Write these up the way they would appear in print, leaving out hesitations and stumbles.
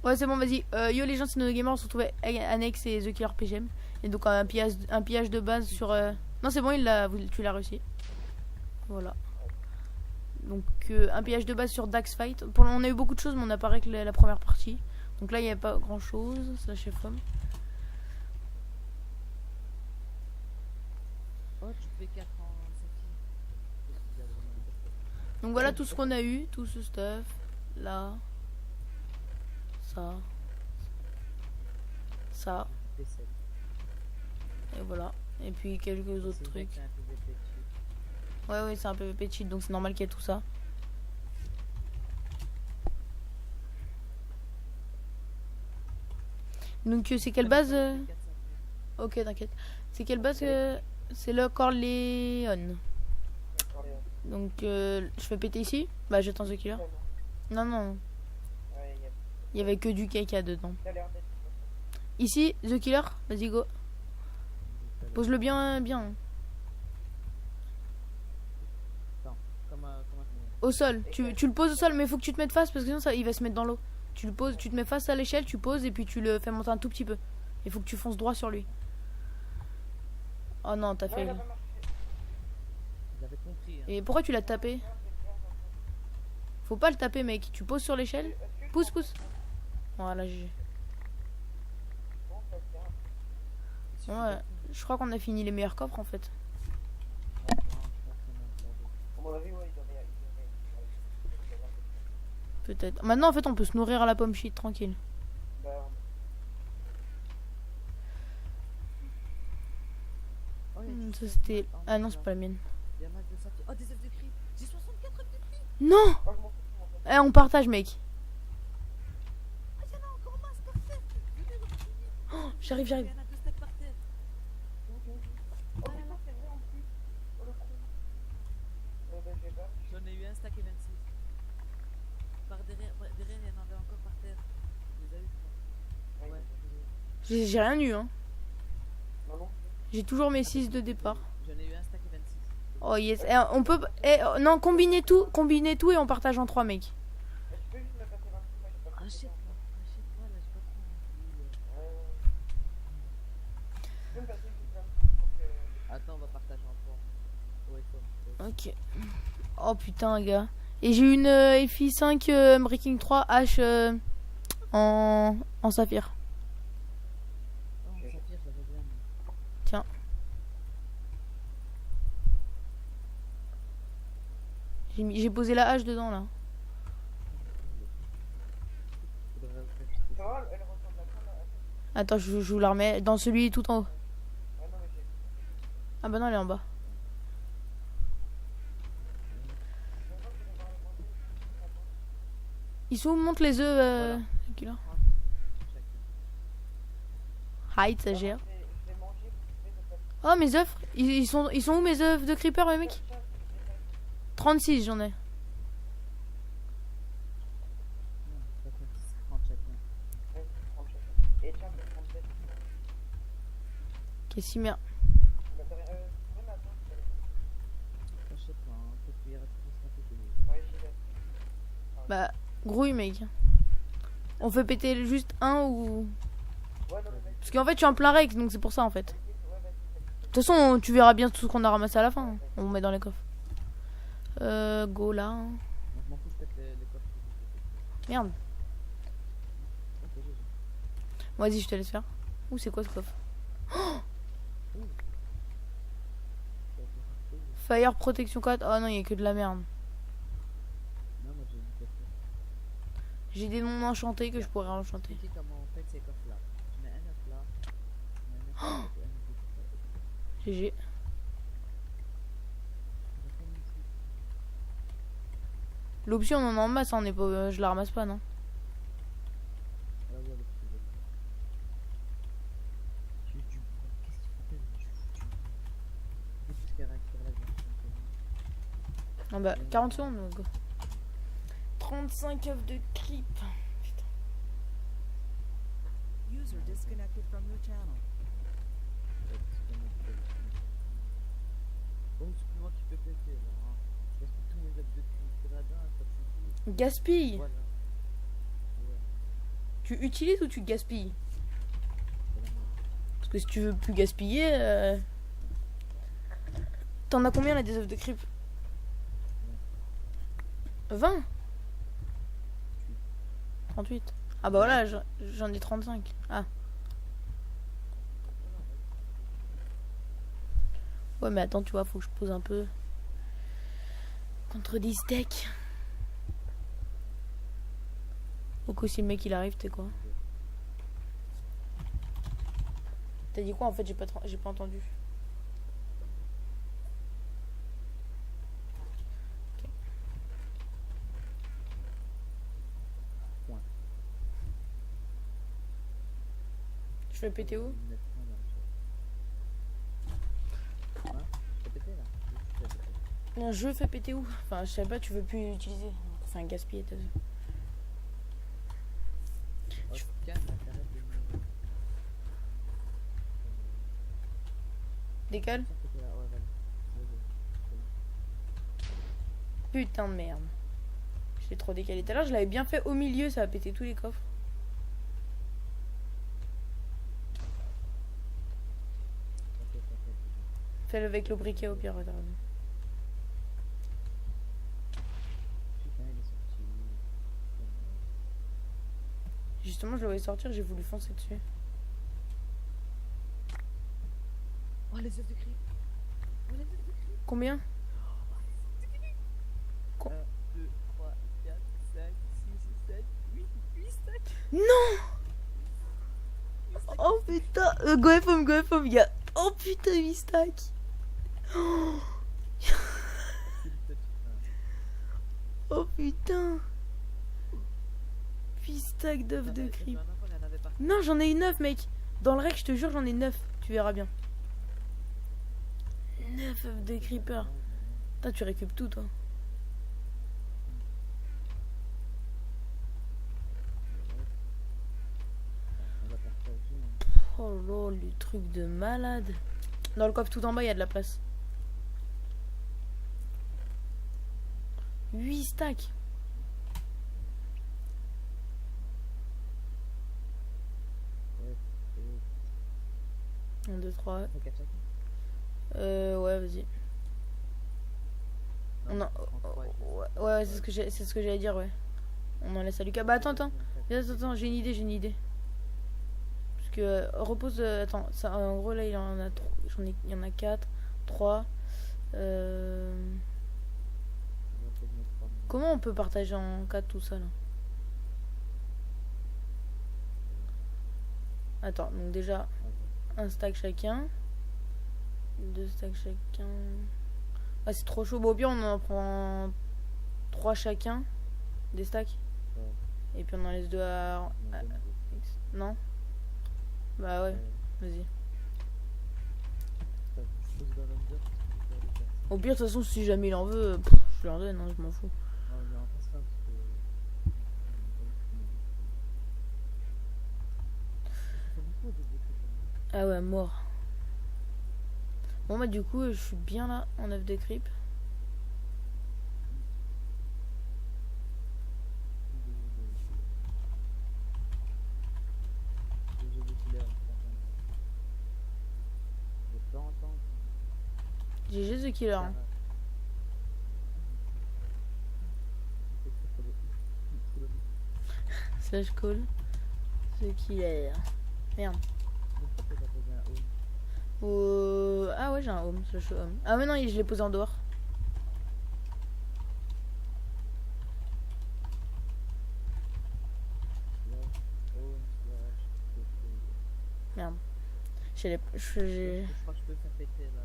Ouais, c'est bon, vas-y. Yo les gens, c'est nos gamers, on se retrouve avec Annex et The Killer PGM. Et donc un pillage de base sur... Non, c'est bon, tu l'as réussi. Voilà. Donc un pillage de base sur Dax Fight. On a eu beaucoup de choses, mais on a pas réglé la première partie. Donc là, il n'y a pas grand chose. Ça, chef homme. Oh, tu fais 4 ans, Donc voilà tout ce qu'on a eu, tout ce stuff. Là. Ça. Ça. Et voilà. Et puis quelques autres trucs. Ouais, c'est un PVP cheat, donc c'est normal qu'il y ait tout ça. Donc c'est quelle base Ok, t'inquiète. C'est quelle base C'est le Corleone. Donc je fais péter ici. Bah j'attends The Killer. Non. Il y avait que du caca dedans. Ici, The Killer, vas-y go. Pose-le bien. Au sol. Tu le poses au sol, mais il faut que tu te mettes face parce que sinon il va se mettre dans l'eau. Tu le poses, tu te mets face à l'échelle, tu poses et puis tu le fais monter un tout petit peu. Il faut que tu fonces droit sur lui. Oh non, t'as fait. Et pourquoi tu l'as tapé? Faut pas le taper, mec. Tu poses sur l'échelle. Pousse. Voilà, GG. Ouais, je crois qu'on a fini les meilleurs coffres en fait. Peut-être. Maintenant en fait on peut se nourrir à la pomme shit tranquille. Ça c'était... Ah non c'est pas la mienne. Non. Eh on partage mec. Oh, j'arrive. J'en ai eu un stack et 26. Par derrière, il y en avait encore par terre. Tu les as eu? Ouais. J'ai rien eu hein. J'ai toujours mes 6 de départ. J'en ai eu un stack et 26. Oh yes. On peut... non, combinez tout et on partage en 3 mecs. Achète-moi, là, j'ai pas trop. Attends, on va partager en 3. Ouais, Ok. Oh putain gars. Et j'ai une FI5 Breaking 3 H en saphir. Oh, Saphir, j'avais bien. Tiens. J'ai posé la hache dedans là. Attends, je vous la remets dans celui tout en haut. Ah bah non, elle est en bas. Ils sont où? Monte les œufs. Voilà. Hide, ça gère. Oh mes œufs. Ils sont où mes œufs de creeper les mecs? 36 j'en ai. Ok, si merde. Bah, grouille mec. On fait péter juste un ou... Parce qu'en fait je suis en plein rec, donc c'est pour ça en fait. De toute façon tu verras bien tout ce qu'on a ramassé à la fin. On met dans les coffres. Go là. Merde. Vas-y je te laisse faire. Ouh c'est quoi ce coffre? Oh Fire Protection 4. Oh non il y a que de la merde. J'ai des noms enchantés que je pourrais enchanter. Oh GG. L'option on en a en masse, on est pas, je la ramasse pas non. Ah bah 40 secondes go. 35 œufs de creep. Putain. User disconnected from your channel. Gaspille. Voilà. Tu utilises ou tu gaspilles? Parce que si tu veux plus gaspiller... T'en as combien là des œufs de creep? 20? 38. Ah bah voilà, j'en ai 35. Ah. Ouais mais attends, tu vois, faut que je pose un peu. Contre des steaks. Faut que si le mec il arrive, t'es quoi? T'as dit quoi en fait? J'ai pas entendu. Je vais péter où? Non, je fais péter où? Enfin, je sais pas, tu veux plus l'utiliser. Enfin, gaspiller tes œufs. Décale? Putain de merde. Je l'ai trop décalé. Tout à l'heure, je l'avais bien fait au milieu, ça a pété tous les coffres. Fais-le avec le briquet au pire, regarde. Justement, je le voyais sortir, j'ai voulu foncer dessus. Oh, les œufs de creep. Oh, les œufs de creep. Combien? 1, 2, 3, 4, 5, 6, 7, 8 stacks. Non! Oh putain! Go FM, gars! Oh putain, 8 stacks! Oh, oh putain! 8 stacks d'œufs de creep. Non, j'en ai 9, mec! Dans le rec, je te jure, j'en ai 9. Tu verras bien. 9 œufs de creeper. Putain, tu récupères tout, toi. Oh là, le truc de malade. Dans le coffre tout en bas, il y a de la place. 8 stacks. Un, 2, 3. Ouais, vas-y. Ouais, c'est ce que j'allais dire, ouais. On en laisse à Lucas. Bah attends, j'ai une idée. Parce que repose, attends, ça, en gros là il y en a il y en a 4, 3. Comment on peut partager en 4 tout ça là? Attends, donc déjà un stack chacun. 2 stacks chacun. Ah, c'est trop chaud. Bon, au pire, on en prend 3 chacun. Des stacks. Et puis on en laisse 2 à... Non? Bah ouais, vas-y. Au pire, de toute façon, si jamais il en veut, je lui en donne, hein, je m'en fous. Ah ouais, mort. Bon bah du coup je suis bien là en œuf de creep. GG The Killer. Hein. Slash call The Killer. Merde. Ah ouais, j'ai un home, slash home. Ah mais non, je l'ai posé en dehors. Merde. Je crois que je peux faire péter là.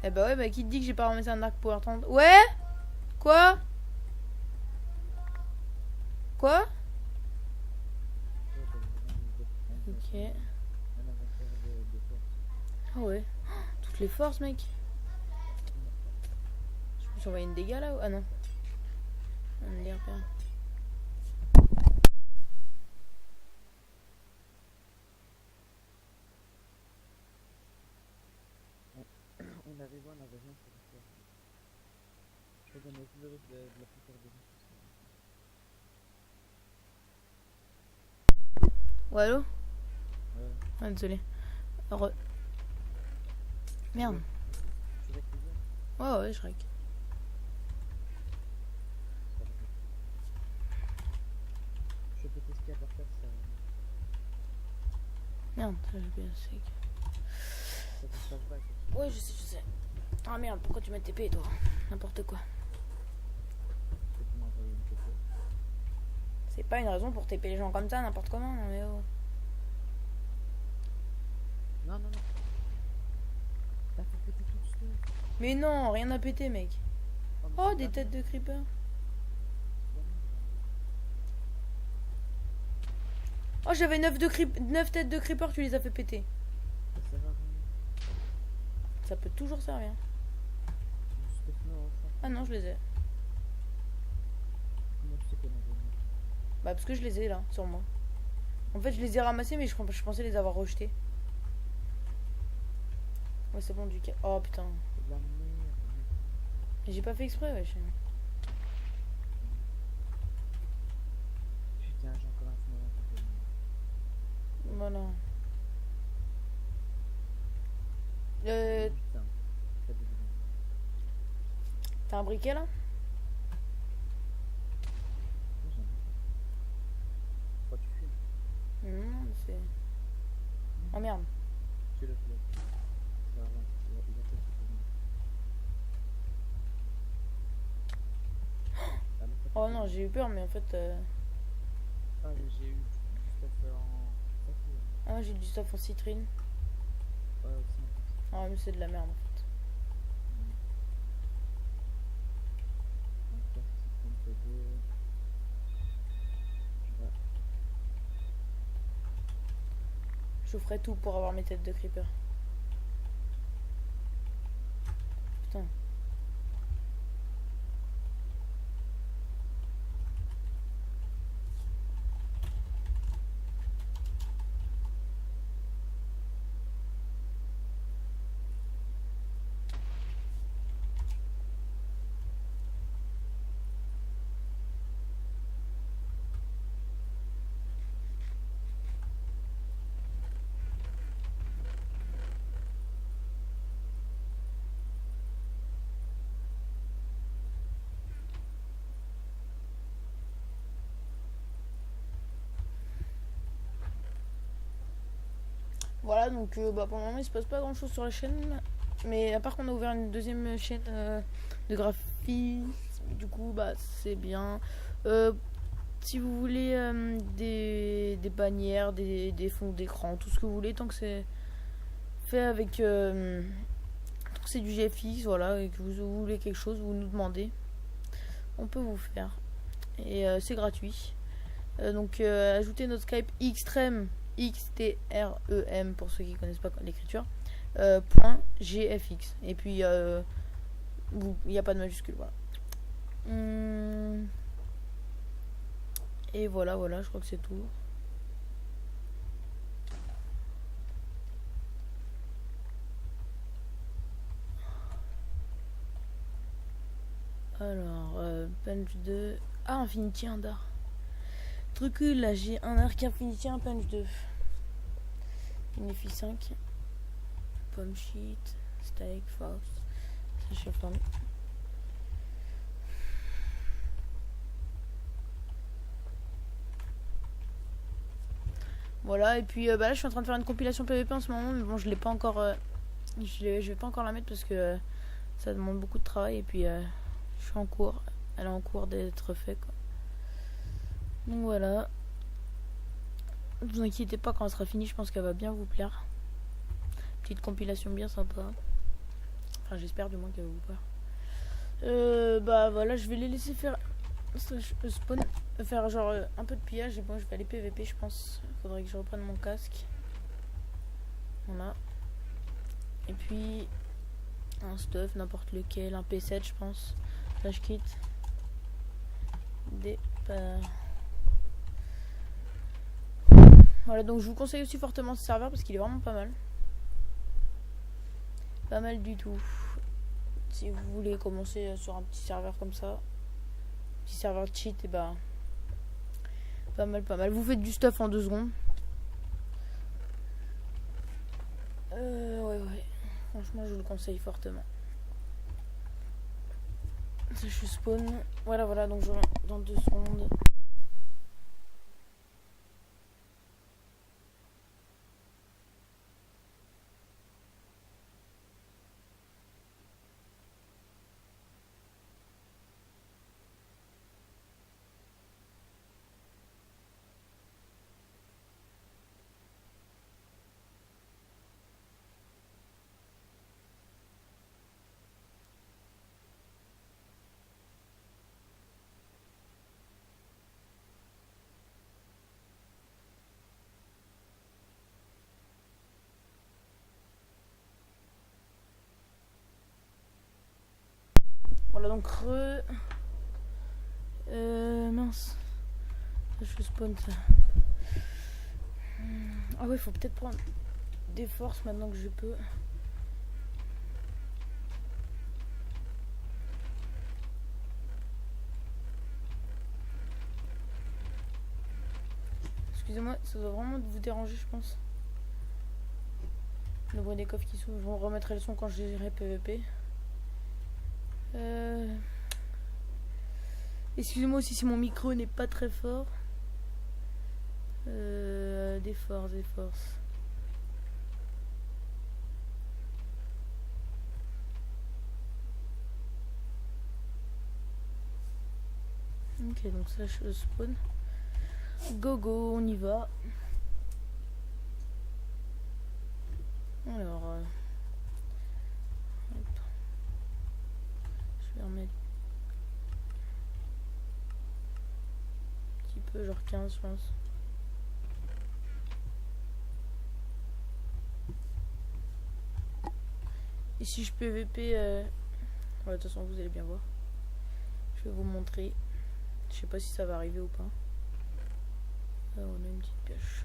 Eh bah ouais, bah qui te dit que j'ai pas ramassé un arc power 30? Ouais? Quoi? Quoi? Ok. Ah ouais. Toutes les forces, mec. Je me suis envoyé une dégâts là? Ah non. On dirait bien. On avait rien sur le soir. Je crois qu'on a plus de la plupart des gens. Ouais, allô? Ouais. Ah, désolé. Merde. Tu règles les gars? Ouais, je règle. Je peux tester à partir ça. Merde, ça j'ai bien sec. Ça te passe pas quoi. Ouais, je sais. Ah merde, pourquoi tu mets TP toi? N'importe quoi. Tu peux m'envoyer une photo. C'est pas une raison pour TP les gens comme ça, n'importe comment, non mais oh. Non. T'as fait péter tout le stuff. Mais non, rien à péter, mec. mais Oh, c'est des pas têtes bien. de creeper. Oh, j'avais 9 têtes de creeper, tu les as fait péter. Ça sert à rien. Ça peut toujours servir. Le stuff non, ça. Ah non, je les ai. Comment tu sais qu'on a gagné? Bah, parce que je les ai là, sur moi. En fait, je les ai ramassés, mais je pensais les avoir rejetés. Ouais, c'est bon, du cas. Oh putain. C'est de la merde. J'ai pas fait exprès, wesh. Putain, j'ai encore un moment pour gagner. Voilà. Putain, t'as des idées. T'as un briquet là? Moi j'en ai pas. Pourquoi tu fumes? Non, c'est. Oh merde. Tu le fais. Ça va, il a peut-être fait bien. Oh non, j'ai eu peur, mais en fait. Ah, mais j'ai eu du stuff en. Ah, moi j'ai du stuff en citrine. Ouais, aussi en fait. Ah, mais c'est de la merde en fait. Donc là, c'est comme ça deux. Ouais. Je ferai tout pour avoir mes têtes de creeper. Putain. Voilà, donc bah, pour le moment il se passe pas grand chose sur la chaîne. Mais à part qu'on a ouvert une deuxième chaîne de graphisme, du coup bah c'est bien. Si vous voulez des bannières, des fonds d'écran, tout ce que vous voulez, tant que c'est fait avec tant que c'est du GFX, voilà, et que vous voulez quelque chose, vous nous demandez, on peut vous faire. Et c'est gratuit. Donc ajoutez notre Skype Xtreme, XTREM pour ceux qui connaissent pas l'écriture, .gfx. Et puis il n'y a pas de majuscule, voilà. Et voilà, je crois que c'est tout. Alors, punch 2. Ah, Infinity, un dard. Truc là, j'ai un arc Infinity, un punch 2. Une FI 5. Pomme sheet, steak, force. Ça, je sais pas. Voilà, et puis bah là je suis en train de faire une compilation PVP en ce moment, mais bon je l'ai pas encore je vais pas encore la mettre parce que ça demande beaucoup de travail, et puis je suis en cours, elle est en cours d'être faite quoi. Donc voilà, ne vous inquiétez pas, quand elle sera finie je pense qu'elle va bien vous plaire. Petite compilation bien sympa, enfin j'espère du moins qu'elle va vous plaire. Bah voilà, je vais les laisser faire spawn, faire genre un peu de pillage, et bon je vais aller PVP je pense. Faudrait que je reprenne mon casque. Voilà. Et puis un stuff, n'importe lequel, un P7 je pense. Flash kit. Départ. Voilà, donc je vous conseille aussi fortement ce serveur parce qu'il est vraiment pas mal. Pas mal du tout. Si vous voulez commencer sur un petit serveur comme ça, petit serveur cheat, et bah pas mal, pas mal. Vous faites du stuff en 2 secondes. Ouais. Franchement, je vous le conseille fortement. Ça, je spawn. Voilà, donc je reviens dans 2 secondes. Voilà, donc mince. Je spawn ça. Ah ouais, faut peut-être prendre des forces maintenant que je peux. Excusez-moi, ça doit vraiment vous déranger, je pense. Le bruit des coffres qui s'ouvrent. Je remettrai le son quand j'irai PVP. Excusez-moi aussi si mon micro n'est pas très fort. Des forces. Ok, donc ça je spawn. Go, on y va. Alors, je vais remettre un petit peu, genre 15 je pense. Et si je PVP, ouais, de toute façon vous allez bien voir. Je vais vous montrer. Je sais pas si ça va arriver ou pas. On a une petite pioche.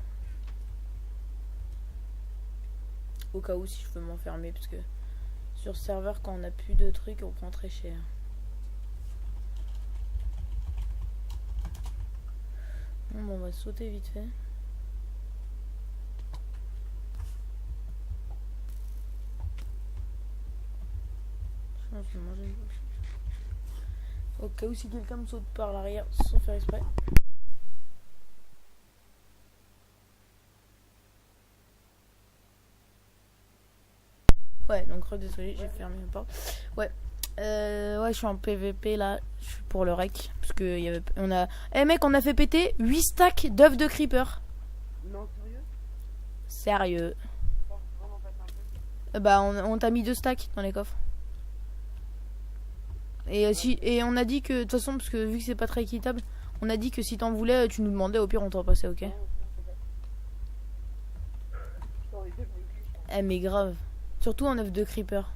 Au cas où si je veux m'enfermer, parce que sur ce serveur quand on a plus de trucs on prend très cher. Bon, on va sauter vite fait. Je pense que je vais manger une bouche. Au cas où si quelqu'un me saute par l'arrière sans faire exprès. Ouais, donc désolé, j'ai fermé la porte. Ouais, je suis en PVP là, je suis pour le rec. Parce que y avait, on a. Eh mec, on a fait péter 8 stacks d'œufs de creeper. Non, sérieux? Sérieux. Vraiment pas un peu. Bah, on t'a mis 2 stacks dans les coffres. Et on a dit que, de toute façon, parce que vu que c'est pas très équitable, on a dit que si t'en voulais, tu nous demandais, au pire on t'en passait, ok? Eh, mais grave. Surtout en œuf de creeper.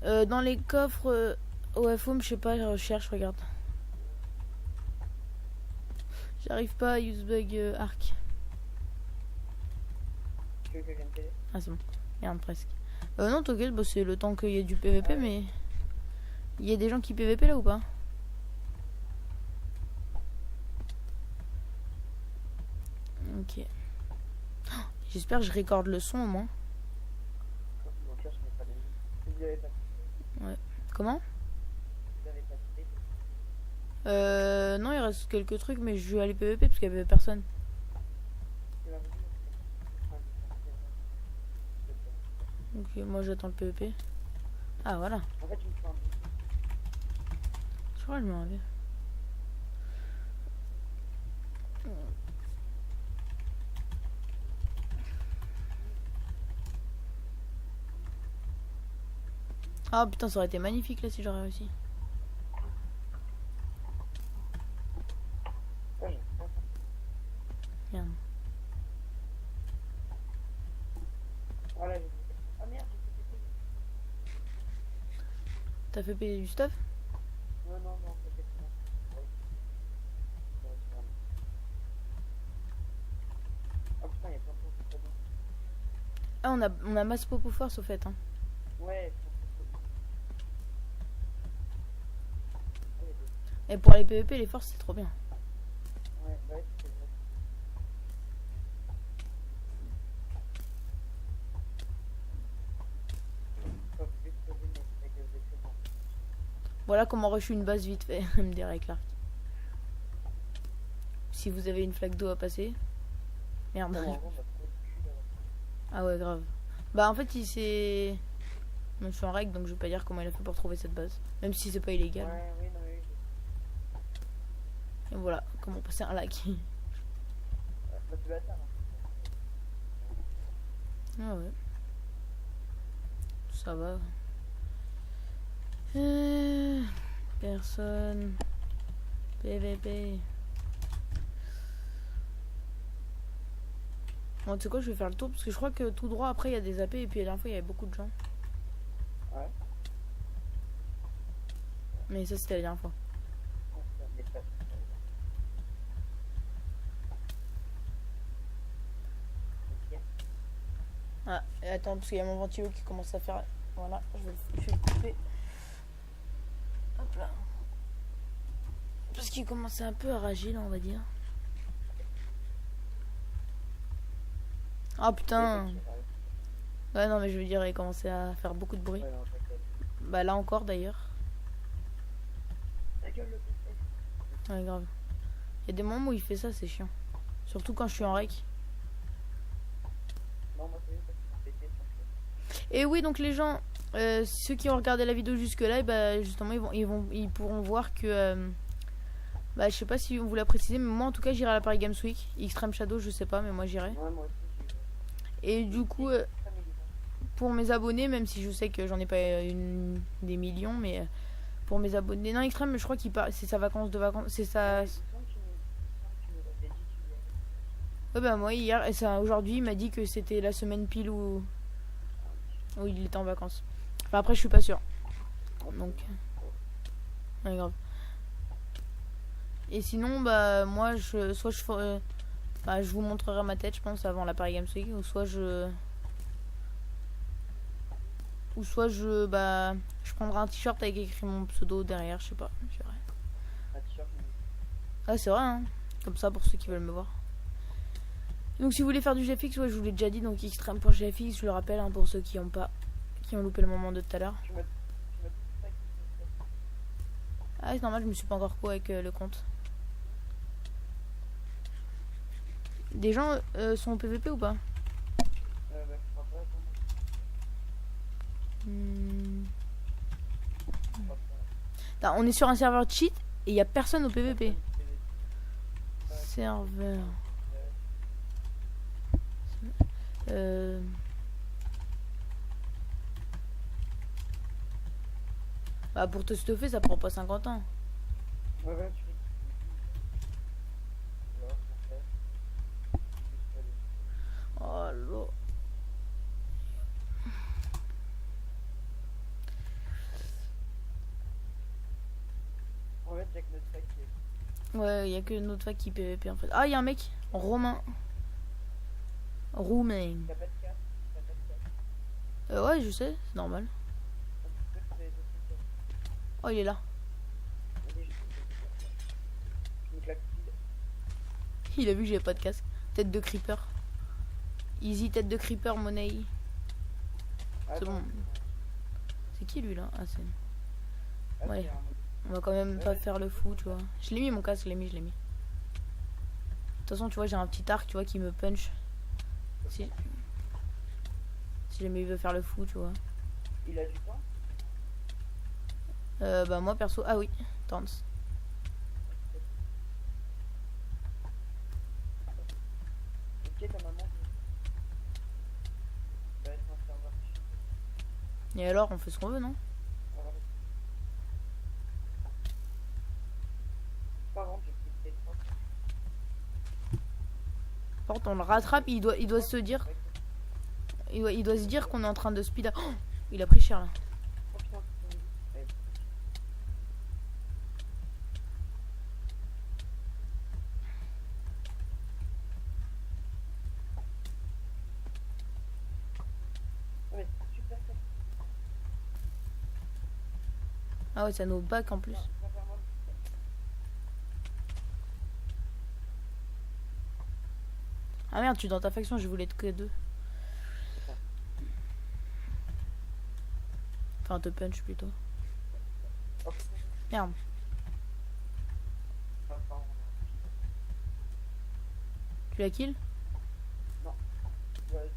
Dans les coffres, OFOM, je sais pas, je recherche, regarde. J'arrive pas à Usebug Arc. Tu veux que je vienne t'aider? Ah, c'est bon. Merde, presque. Non, t'inquiète, bah, c'est le temps qu'il y ait du PVP, mais. Il y a des gens qui PVP là ou pas? Ok. Oh, j'espère que je recorde le son au moins. Donc là, je mets pas les... Vous avez pas... Ouais. Comment? Vous avez pas d'idée? Non, il reste quelques trucs, mais je vais aller PVP parce qu'il y avait personne. Ok, moi j'attends le PVP. Ah, voilà. En fait, tu me fais un... Je crois que je m'en avais. Ah putain, ça aurait été magnifique là si j'aurais réussi. Merde. Voilà, j'ai... Ah merde, j'ai fait... T'as fait payer du stuff? Non, non, non, t'inquiète pas. Ouais. Ouais, c'est vraiment. Ah putain, il y a plein de choses qui sont bien. Ah, on a masse Popo Force au fait. Hein. Ouais, Et pour les PVP, les forces, c'est trop bien. ouais, ouais, c'est vrai. Faut vite poser mes équipements. Voilà comment rush une base vite fait, me dirait Clark. Si vous avez une flaque d'eau à passer. Merde. Non, en vrai, on a trop de cul, là. Ah ouais, grave. Bah en fait, il s'est... Moi, je suis en règle, donc je vais pas dire comment il a fait pour trouver cette base. Même si c'est pas illégal. Ouais, oui, non, oui. Et voilà, comment passer un lac. Bah, tu vas faire. Ah ouais. Ça va. Personne. PVP. Bon, tu sais quoi, je vais faire le tour parce que je crois que tout droit après il y a des AP et puis la dernière fois il y avait beaucoup de gens. Ouais. Mais ça c'était la dernière fois. Mais pas. Ok. Ah, et attends, parce qu'il y a mon ventilo qui commence à faire. Voilà, je vais le couper. Hop là. Parce qu'il commençait un peu à rager là, on va dire. Ah putain. Ouais, non, mais je veux dire, il commençait à faire beaucoup de bruit. Ouais, non, t'inquiète. Bah là encore d'ailleurs. Ta gueule, le PC. Ouais, grave. Il y a des moments où il fait ça, c'est chiant. Surtout quand je suis en rec. Non, moi, c'est juste parce que mon PC, ça fait. Et oui, donc les gens, ceux qui ont regardé la vidéo jusque là, bah, justement, ils pourront voir que, bah, je sais pas si on vous l'a précisé, mais moi en tout cas, j'irai à la Paris Games Week. Extreme Shadow, je sais pas, mais moi j'irai. Ouais, moi aussi, Et du coup, pour mes abonnés, même si je sais que j'en ai pas des millions, mais pour mes abonnés, non, Extreme, je crois qu'il part, c'est sa vacance de vacances, c'est sa. Ouais, bah moi hier, et ça, aujourd'hui, il m'a dit que c'était la semaine pile où il était en vacances. Enfin, après, je suis pas sûre. Donc, ouais, grave. Et sinon, bah moi, soit je ferai, bah, je vous montrerai ma tête, je pense, avant la Paris Games Week, ou soit bah, je prendrai un t-shirt avec écrit mon pseudo derrière, je sais pas. Je verrai. Ah, c'est vrai, hein. Comme ça, pour ceux qui veulent me voir. Donc si vous voulez faire du GFX, ouais, je vous l'ai déjà dit, donc extreme.gfx, je le rappelle, hein, pour ceux qui ont loupé le moment de tout à l'heure. Ah, c'est normal, je me suis pas encore co avec le compte. Des gens sont au PVP ou pas? Attends, on est sur un serveur cheat et il y a personne au PVP. Serveur. Bah pour te stuffer ça prend pas 50 ans. Oh là. Ouais, il y a que notre fac qui PVP en fait. Ah, il y a un mec, Romain. Roumain. Ouais, je sais, c'est normal. Oh, il est là. Il a vu que j'avais pas de casque. Tête de creeper. Easy tête de creeper, money. C'est bon. C'est qui lui là? Ah, c'est. Ouais. On va quand même pas faire le fou, tu vois. Je l'ai mis mon casque, je l'ai mis. De toute façon, tu vois, j'ai un petit arc, tu vois, qui me punch. Si jamais il veut faire le fou, tu vois. Il a du temps? Bah moi perso, ah oui, Tance. Ok, ta maman. Et alors, on fait ce qu'on veut, non? Par contre, on le rattrape, il doit se dire. Il doit se dire qu'on est en train de speed. Oh, il a pris cher là. Ah ouais, ça nous back en plus. Non, sincèrement, Ah merde, tu es dans ta faction, je voulais être que 2. Enfin, te punch plutôt. oh putain, Merde. pardon. Tu la kill? Ouais,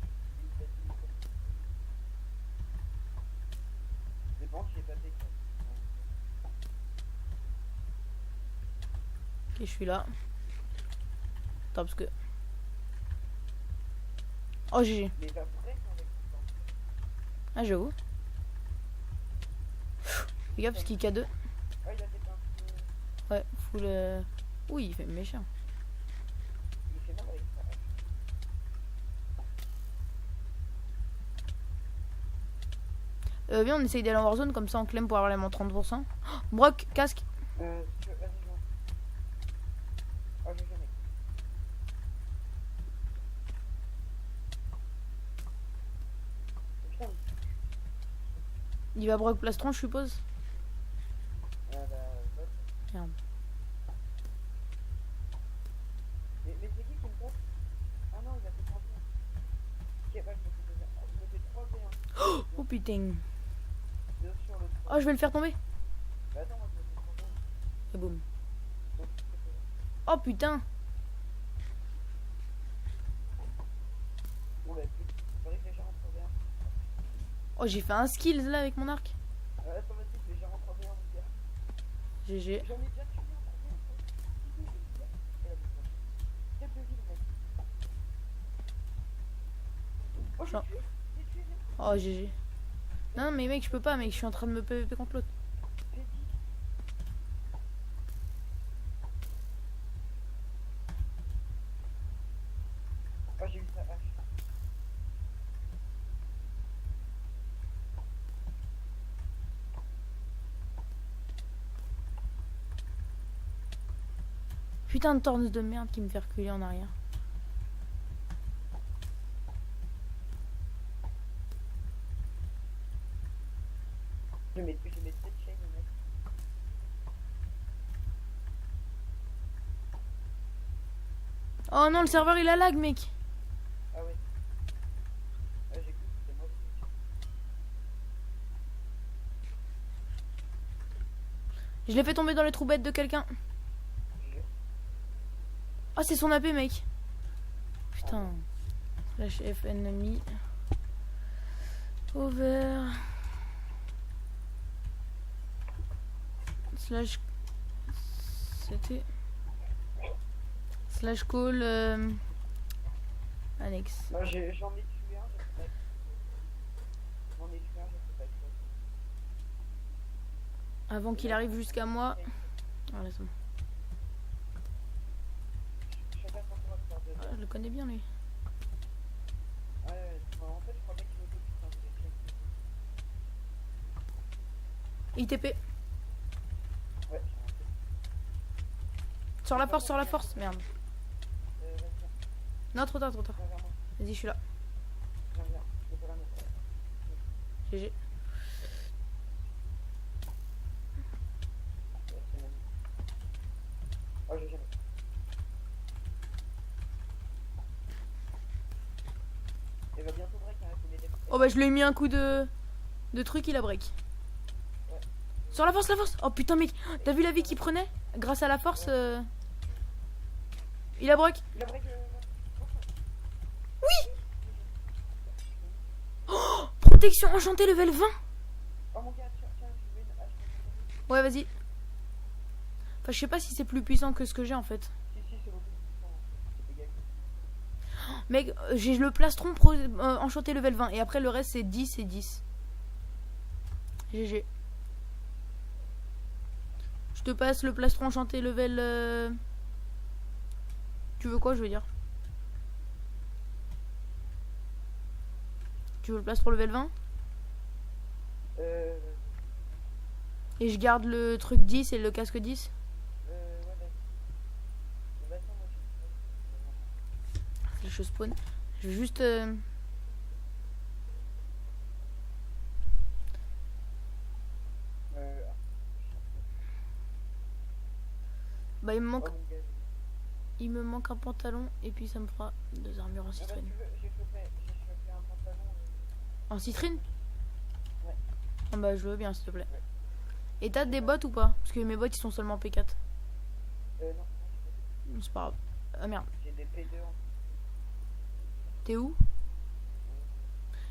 je pense que j'ai pas fait ça. Ok, je suis là. Attends, parce que... Oh, GG. Mais va break avec le temps. Ah, j'avoue. Fais gaffe, parce qu'il K2. Ah, il a fait un peu. Ouais, full... Oui, il fait méchant. Il fait mal avec ça. Viens, on essaye d'aller en Warzone, comme ça on claim pour avoir les moins 30%. Oh, Brock, casque. Vas-y, je vois. Ah, je viens, mec. Putain, Il va Brock plastron, je suppose. bah, ouais. Merde. Mais c'est qui me tape? Ah non, il a fait 30 points. Ok, bah, je me fais 3v1. Oh putain. 2 sur le 3. Oh, je vais le faire tomber. Bah, attends, moi, je me fais 3v1. Et boum. Donc, Oh putain. bon, bah, plus. Faudrait que les gens rentrent bien. Oh, j'ai fait un skill là avec mon arc. Attends, vas-y, les gens rentrent bien, mon gars. GG. J'en ai déjà tué en 3v1. Et la boucle. Quelle de vie, mec. Oh, Genre. j'ai tué, mec. Oh, GG. Non, mais mec, je peux pas, mec. Je suis en train de me PVP contre l'autre. J'ai dit. Oh, j'ai eu sa hache. Putain de torne de merde qui me fait reculer en arrière. Je mets 7 chains, mec. Oh non, le serveur il a lag, mec. Ah ouais. Ah, j'ai cru que c'était moi. Je l'ai fait tomber dans les trous bêtes de quelqu'un. Ah, c'est son AP, mec. Putain. Slash F ennemi. Over. Slash. C'était. Slash call. Annexe. Non, j'en ai tué un, je sais pas. J'en ai tué un, je sais pas qui Avant qu'il arrive jusqu'à moi. Voilà, c'est bon. Chacun son tour à se faire de Ah, je le connais bien, lui. Ouais, en fait, je crois bien qu'il me fait putain de check. ITP. Ouais, Sur la force, sur la force. Merde. vas-y, Non, trop tard, trop tard. viens vers moi. Vas-y, je suis là. Viens. Je peux la mettre. GG. Ouais, c'est bon. Oh, j'ai jamais. Il va bientôt break, hein, il faut m'aider. Oh bah je lui ai mis un coup de truc, il a break. Ouais. Sur la force, la force. Oh putain mec, t'as vu la vie qu'il prenait? Grâce à la force, il a break. Il a break. Protection enchantée level 20. Oh mon gars, tiens, je veux une hache. Ouais vas-y. Enfin je sais pas si c'est plus puissant que ce que j'ai en fait. Si, c'est beaucoup plus puissant. C'est égal. Mec, j'ai le plastron enchanté level 20 et après le reste c'est 10 et 10. GG. Je te passe le plastron enchanté level... Tu veux quoi je veux dire? Tu veux le plastron level 20? Et je garde le truc 10 et le casque 10? Ouais, vas-y. Vas-y, moi, Je spawn. Je vais juste... Bah il me manque, Oh mon gars. un pantalon et puis ça me fera 2 armures en Ah bah si citrine. tu veux, j'ai chopé un pantalon. En citrine? Ouais. Ah bah je veux bien s'il te plaît. Ouais. Et t'as des bottes ou pas? Parce que mes bottes ils sont seulement P4. Non, C'est pas grave. Ah merde. j'ai des P2 en T'es où?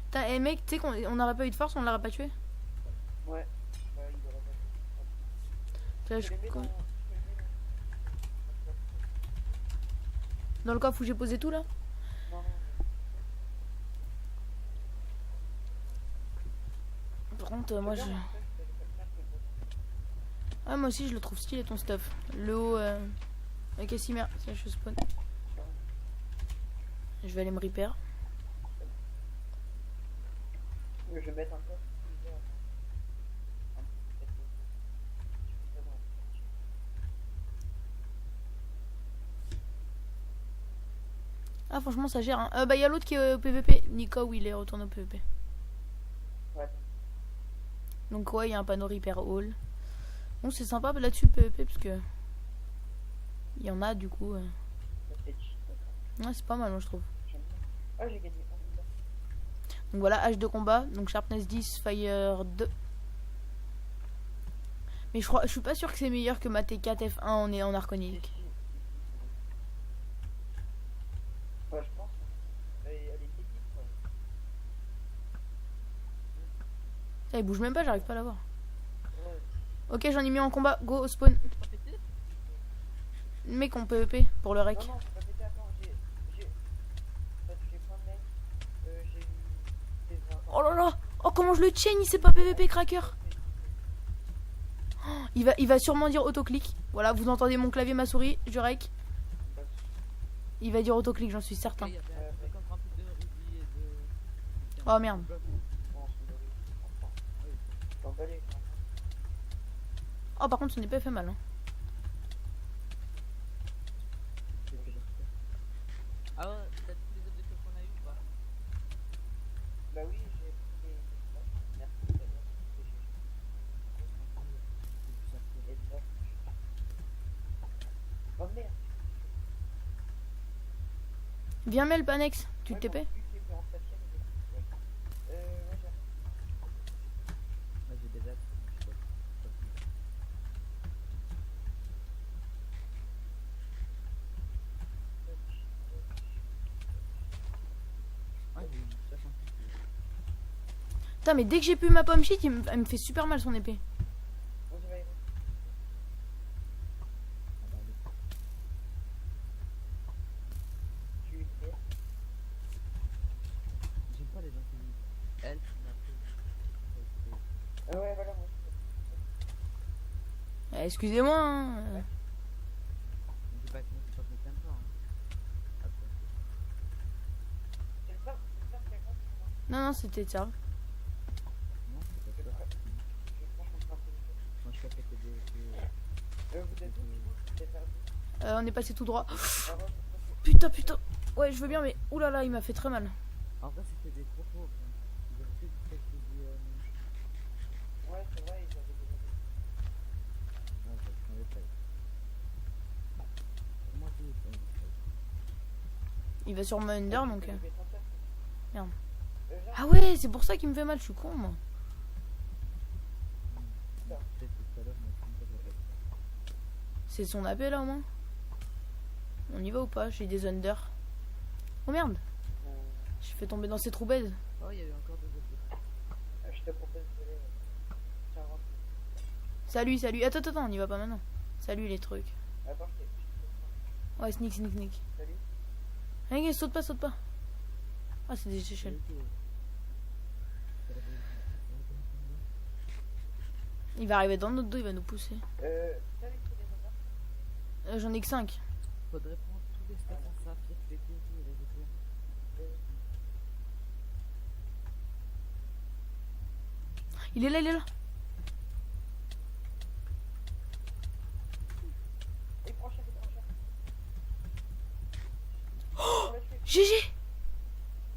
Putain, eh mec, tu sais qu'on n'aurait pas eu de force, on l'aurait pas tué. Ouais. Bah il aurait pas. Là, Je te les mets dans. dans le coffre où j'ai posé tout là. Non, non. Par contre, moi je. Ah, moi aussi je le trouve stylé ton stuff. Le haut. Ok, si merde, ça je spawn. Je vais aller me repair. Je vais mettre un peu. Ah, franchement, ça gère. Hein. Bah, il y a l'autre qui est au PVP. Nico, où il est retourné au PVP. Ouais. Donc, ouais, il y a un panneau repair all. Bon, c'est sympa là-dessus le PVP parce que. Il y en a du coup. Ouais, c'est pas mal, moi je trouve. Ah, j'ai gagné. Donc voilà, H de combat. Donc Sharpness 10, Fire 2. Mais je suis pas sûr que c'est meilleur que ma T4 F1 en arconique. Ouais, je pense. Elle est technique, quoi. Ça, il bouge même pas, j'arrive pas à l'avoir. Ouais. Ok, j'en ai mis en combat. Go au spawn. Mec, on PVP pour le rec. Non, non, c'est pas pété, attends, j'ai plein de mecs. J'ai eu des 20 ans. Oh là là. Oh, comment je le chain, il sait pas PVP cracker. Oh, il va sûrement dire autoclick. Voilà, vous entendez mon clavier, ma souris, je rec. Il va dire autoclick, j'en suis certain. Il y avait un truc rempli de rubis et de. Oh merde. Bon, c'est horrible, je comprends. Je t'emballais, quoi. Oh, par contre, ce n'est pas fait mal. Hein. Ah ouais, t'as tous les objectifs qu'on a eu ou pas? Bah oui, j'ai pris des. Merci, très bien. Et ça. Oh merde. Viens, Mel, Panex. Tu Ouais, te TP? bon, vu que t'es en septième, ouais, j'ai. Moi j'ai déjà. Ouais, j'ai eu 68. Putain, mais dès que j'ai pu ma pomme shit, elle me fait super mal son épée. On y va, y va. Ah bah allez. Tu es prêt? J'aime pas les gens qui disent elle qui m'a pris. Ah ouais, voilà, moi. Excusez-moi. Hein. Je dis pas que c'est pas que t'aimes pas. Hein. Après. C'est le ça qui a grave, c'est moi. Non, non, c'était ça. Non, c'est pas ça. Je pense qu'on sera un peu. Moi je captais que des. Vous êtes où? Vous êtes perdu? On est passé tout droit. Ah ouais, Putain, putain. Ouais, je veux bien, mais oulala, il m'a fait très mal. En vrai, c'était des gros pauvres. Hein. Ils avaient fait du texte du. ouais, c'est vrai, ils avaient des. Ouais, je m'avais pas eu. Comment tu es? Il va sur mon under donc. Merde. Merde. Ah ouais, c'est pour ça qu'il me fait mal, je suis con moi. Peut-être tout à l'heure, mais je ne sais pas. C'est son AP là au moins. On y va ou pas? J'ai des under. Oh merde, j'ai fait tomber dans ces trous bêtes. Oh, il y a eu encore deux objectifs. Je te propose de les. Tiens, rentre. Salut, salut. Attends, attends, on y va pas maintenant. Salut les trucs. Attends, je t'ai. Ouais, sneak, sneak, sneak. Salut. Allez, saute pas, saute pas. Ah, c'est des échelles. Il va arriver dans notre dos, il va nous pousser. Tu savais que c'est des honneurs? J'en ai que 5. Faudrait prendre tous les stacks en saphir, les deux et les éclairs. Il est là, il est là. Il prend cher, il prend cher. Oh, On l'a tué. GG.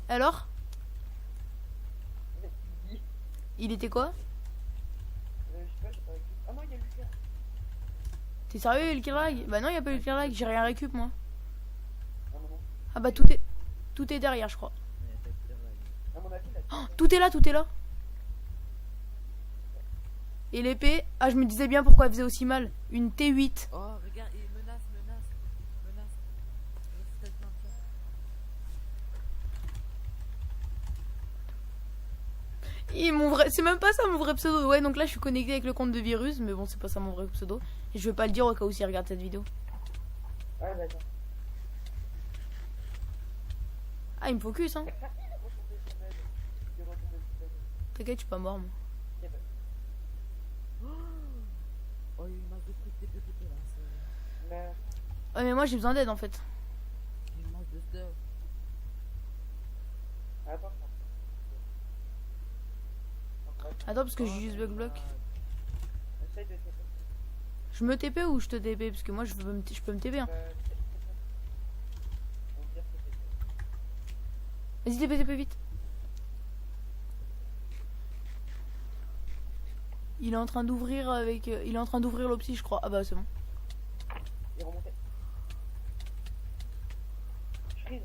Alors, Mais tu dis. il était quoi? Je sais pas, j'ai pas vu. Ah non, il y a Lucas. T'es sérieux, il y a eu le kill lag? Bah non, il y a pas eu le kill lag, j'ai rien récup moi. Ah, non, non. Ah bah tout est derrière, je crois. Mais t'as que là, À mon avis, là. Oh, tout est là, tout est là. Et l'épée, ah je me disais bien pourquoi elle faisait aussi mal. Une T8. Oh, regarde, il menace. Reste tellement de ça. Et mon vrai, c'est même pas ça mon vrai pseudo. Ouais, donc là je suis connecté avec le compte de virus, mais bon, c'est pas ça mon vrai pseudo. Et je vais pas le dire au cas où s'il regarde cette vidéo. Ah, d'accord. Ah, il me focus, hein. Il est retombé sur elle. Il est retombé sur elle. T'inquiète, je suis pas mort, moi. Ok, bah. Oh, il y a une masse de trucs TP là. C'est Là. Ouais, mais moi j'ai besoin d'aide en fait. une masse de stuff. Attends. Attends, parce que j'ai juste bug block. Essaye de TP. Je me TP ou je te TP? Parce que moi je peux me TP, hein. On va dire que c'est Vas-y, TP vite. Il est en train d'ouvrir avec. Il est en train d'ouvrir l'opsi, je crois. Ah bah c'est bon. Il est remonté. Je freeze.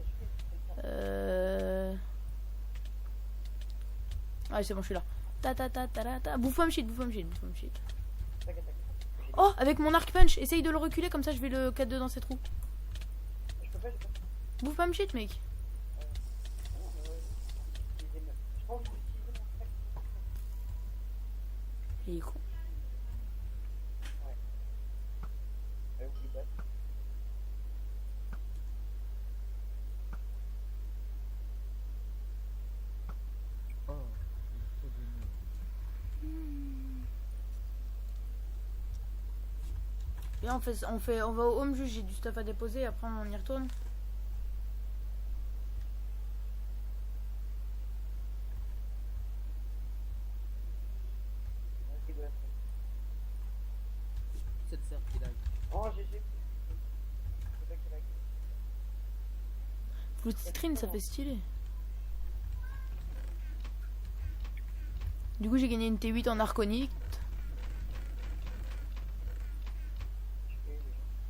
Ah c'est bon, je suis là. Bouffe-moi me shit. T'inquiète. Oh, avec mon arc punch, essaye de le reculer, comme ça je vais le 4-2 dans ses trous. Je peux pas, j'ai pas. Bouffe-moi me shit, mec. Je pense que j'utilise mon sac. Il est con. Oublie pas. Oh, il est trop génial. Et on va au home juste, j'ai du stuff à déposer, après on y retourne. C'est le cerf qui lag. Oh, GG. C'est ça qui lag. Full screen, ça fait stylé. Du coup, j'ai gagné une T8 en arconite.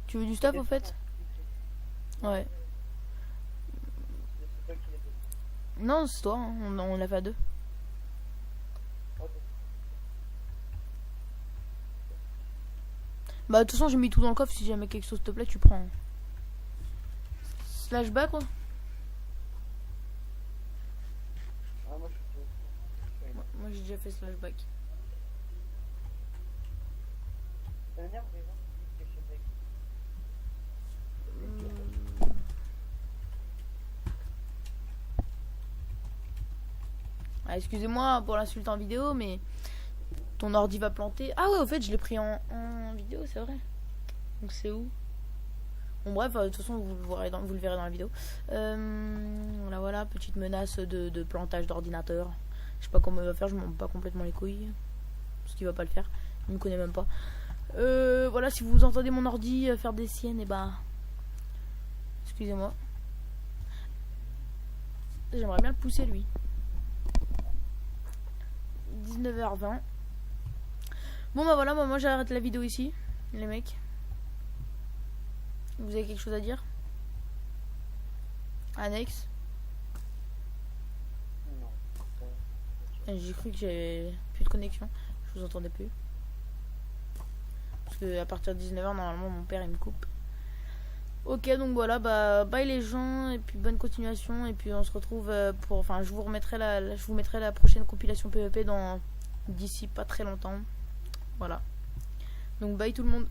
Tu veux du stuff au fait? Ouais. C'est toi qui l'as fait. Non, c'est toi, hein. On l'a fait à deux. Ok. Bah, de toute façon, j'ai mis tout dans le coffre. Si jamais quelque chose te plaît, tu prends. Slashback, quoi. Ah, moi je suis. Moi, j'ai déjà fait slashback. Ça m'énerve les gens qui disent que je suis avec. Ah, excusez-moi pour l'insulte en vidéo, mais ton ordi va planter. Ah ouais, au fait, je l'ai pris en vidéo, c'est vrai. Donc c'est où? Bon bref, de toute façon, vous le verrez dans la vidéo. Voilà, petite menace de plantage d'ordinateur. Je sais pas comment il va faire, je m'en bats pas complètement les couilles. Parce qu'il va pas le faire, il me connaît même pas. Voilà, si vous entendez mon ordi faire des siennes, et bah... Excusez-moi. J'aimerais bien le pousser, lui. 19h20. Bon bah voilà, moi j'arrête la vidéo ici, les mecs. Vous avez quelque chose à dire? Annexe? Non. J'ai cru que j'avais plus de connexion, je vous entendais plus. Parce que à partir de 19h, normalement, mon père il me coupe. Ok, donc voilà, bah bye les gens, et puis bonne continuation, et puis on se retrouve pour... Enfin, je vous mettrai la prochaine compilation PvP d'ici pas très longtemps. Voilà. Donc bye tout le monde.